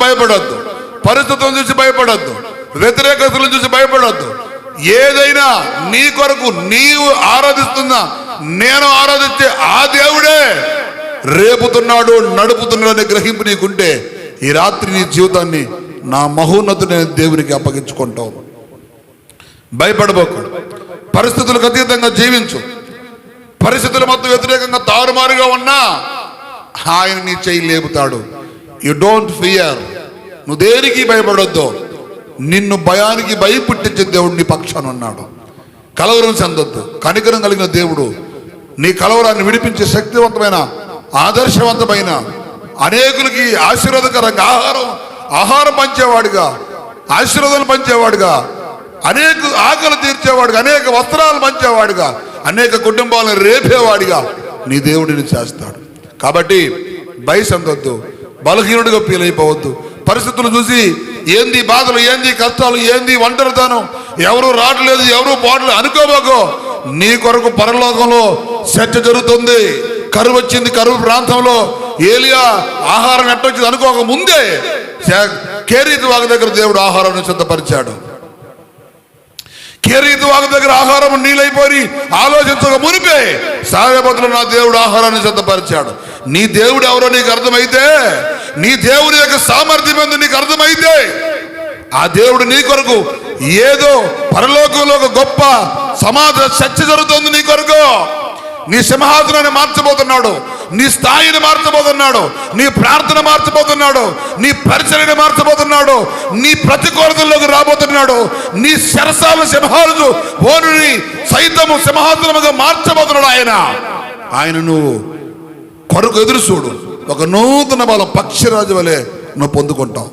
భయపడొద్దు, పరిస్థితులను చూసి భయపడొద్దు, వ్యతిరేకతలను చూసి భయపడొద్దు. ఏదైనా నీ కొరకు నీవు ఆరాధిస్తున్నా, నేను ఆరాధించే ఆ దేవుడే రేపుతున్నాడు, నడుపుతున్నాడు అనే గ్రహింపు నీకుంటే ఈ రాత్రి నీ జీవితాన్ని నా మహోన్నతుడైన దేవునికి అప్పగించుకుంటావు. భయపడబోకు, పరిస్థితులకు అతీతంగా జీవించు. పరిస్థితుల మొత్తం వ్యతిరేకంగా తారుమారుగా ఉన్నా ఆయన నీ చేయి లేపుతాడు. You don't fear. నువ్వు దేనికి భయపడొద్దు. నిన్ను భయానికి భయపుట్టించే దేవుడు నీ పక్షాన ఉన్నాడు. కలవరం చెందొద్దు. కనికరం కలిగిన దేవుడు నీ కలవరాన్ని విడిపించే శక్తివంతమైన, ఆదర్శవంతమైన, అనేకులకి ఆశీర్వాదకరంగా ఆహారం పంచేవాడుగా, ఆశీర్వాదాలు పంచేవాడుగా, అనేక ఆకలి తీర్చేవాడుగా, అనేక వస్త్రాలు పంచేవాడుగా, అనేక కుటుంబాలను రేపేవాడిగా నీ దేవుడిని చేస్తాడు. కాబట్టి భయసందొద్దు, బలహీనుడిగా ఫీల్ అయిపోవద్దు. పరిస్థితులు చూసి ఏంది బాధలు, ఏంది కష్టాలు, ఏంది ఒంటరితనం, ఎవరు రావట్లేదు, ఎవరు పోవట్లేదు అనుకోబోకో. నీ కొరకు పరలోకంలో చర్చ జరుగుతుంది. కరువు వచ్చింది, కరువు ప్రాంతంలో ఏలియా ఆహారం ఎట్టొచ్చింది అనుకోక ముందే కేరీతు వాగు దగ్గర దేవుడు ఆహారాన్ని సిద్ధపరిచాడు. కేరీతు వాగు దగ్గర ఆహారం నీళ్ళైపోయి ఆలోచించక మునిపే సాగబదులు నా దేవుడు ఆహారాన్ని సిద్ధపరిచాడు. నీ దేవుడు ఎవరో నీకు అర్థమైతే, నీ దేవుడి యొక్క సామర్థ్యం ఏందో నీకు అర్థమైతే, ఆ దేవుడు నీ కొరకు ఏదో పరలోకంలో ఒక గొప్ప సమాజ చర్చ జరుగుతుంది. నీ కొరకు నీ సింహాసనాన్ని మార్చబోతున్నాడు, నీ స్థాయిని మార్చబోతున్నాడు, నీ ప్రార్థన మార్చబోతున్నాడు, నీ పరిచర్యని మార్చబోతున్నాడు, నీ ప్రతికూలతల్లోకి రాబోతున్నాడు. నీ శరసాల సింహాలు ఓనుని సైతము సింహాసనముగా మార్చబోతున్నాడు ఆయన నువ్వు కొరకు ఎదురు చూడు. ఒక నూతన బలం పక్షిరాజు వలె నువ్వు పొందుకుంటావు.